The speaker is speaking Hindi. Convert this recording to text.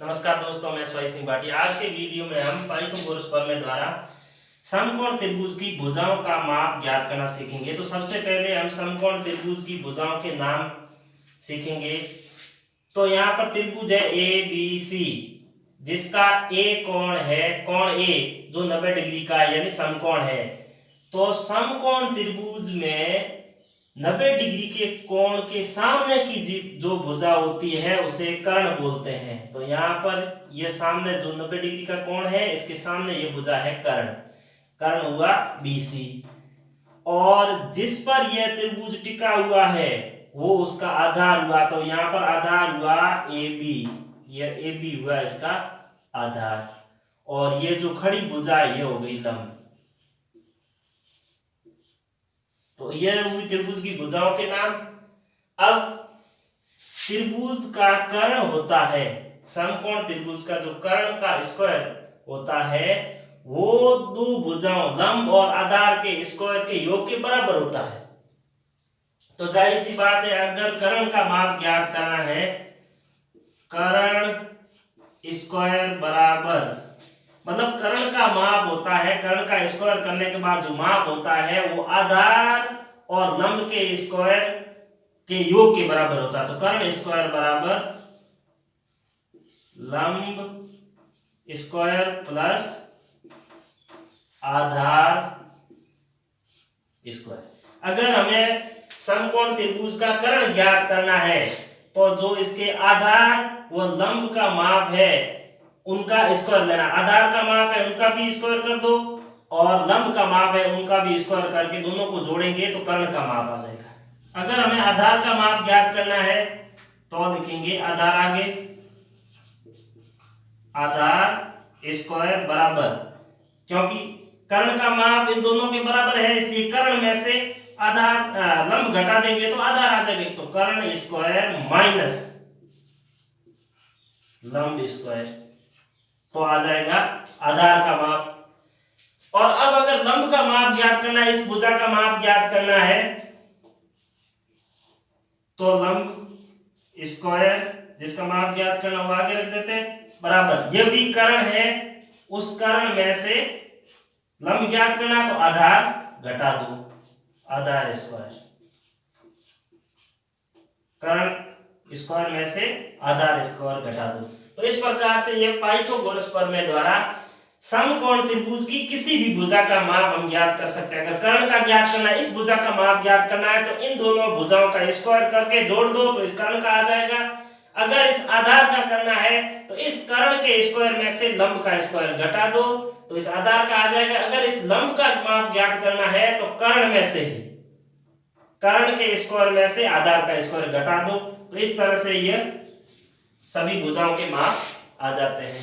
नमस्कार दोस्तों, मैं स्वाई सिंह भाटिया। आज के वीडियो में हम पाइथागोरस प्रमेय द्वारा समकोण त्रिभुज की भुजाओं का माप ज्ञात करना सीखेंगे। तो सबसे पहले हम समकोण त्रिभुज की भुजाओं के नाम सीखेंगे। तो यहाँ पर त्रिभुज है ए बी सी, जिसका ए कोण है, कोण ए जो 90 डिग्री का है, यानी समकोण है। तो समकोण त्रिभुज में 90 डिग्री के कोण के सामने की जो भुजा होती है उसे कर्ण बोलते हैं। तो यहाँ पर ये सामने जो 90 डिग्री का कोण है, इसके सामने ये भुजा है कर्ण। कर्ण हुआ BC, और जिस पर यह त्रिभुज टिका हुआ है वो उसका आधार हुआ। तो यहाँ पर आधार हुआ AB, यह AB हुआ इसका आधार, और ये जो खड़ी भुजा है ये हो गई लंब। तो यह हुई त्रिभुज की भुजाओं के नाम। अब त्रिभुज का कर्ण होता है, समकोण त्रिभुज का जो कर्ण का स्क्वायर होता है वो दो भुजाओं लंब और आधार के स्क्वायर के योग के बराबर होता है। तो जाहिर सी बात है, अगर कर्ण का माप ज्ञात करना है, कर्ण स्क्वायर बराबर, मतलब कर्ण का माप होता है, कर्ण का स्क्वायर करने के बाद जो माप होता है वो आधार और लंब के स्क्वायर के योग के बराबर होता है। तो कर्ण स्क्वायर बराबर लंब स्क्वायर प्लस आधार स्क्वायर। अगर हमें समकोण त्रिभुज का कर्ण ज्ञात करना है तो जो इसके आधार व लंब का माप है उनका स्क्वायर लेना। आधार का माप है उनका भी स्क्वायर कर दो, और लंब का माप है उनका भी स्क्वायर करके दोनों को जोड़ेंगे तो कर्ण का माप आ जाएगा। अगर हमें आधार का माप ज्ञात करना है तो लिखेंगे आधार आगे, आधार स्क्वायर बराबर, क्योंकि कर्ण का माप इन दोनों के बराबर है इसलिए कर्ण में से आधार लंब घटा देंगे तो आधार आ जाएगा। तो कर्ण स्क्वायर माइनस लंब स्क्वायर, तो आ जाएगा आधार का माप। और अब अगर लंब का माप ज्ञात करना है, इस भुजा का माप ज्ञात करना है, तो लंब स्क्वायर जिसका माप ज्ञात करना वो आगे रख देते हैं बराबर, यह भी कर्ण है, उस कर्ण में से लंब ज्ञात करना तो आधार घटा दो, आधार स्क्वायर, कर्ण स्क्वायर में से आधार स्क्वायर घटा दो। तो इस प्रकार से यह पाइथागोरस प्रमेय द्वारा समकोण त्रिभुज की किसी भी भुजा का माप हम ज्ञात कर सकते हैं। अगर कर्ण का ज्ञात करना है, इस भुजा का माप ज्ञात करना है, तो इन दोनों भुजाओं का स्क्वायर करके जोड़ दो तो इस कर्ण का आ जाएगा। अगर इस आधार का करना है तो इस कर्ण के स्क्वायर में से लंब का स्क्वायर घटा दो तो इस आधार का आ जाएगा। अगर इस लंब का माप ज्ञात करना है तो कर्ण में से ही, कर्ण के स्क्वायर में से आधार का स्क्वायर घटा दो। तो इस तरह से यह सभी भुजाओं के माप आ जाते हैं।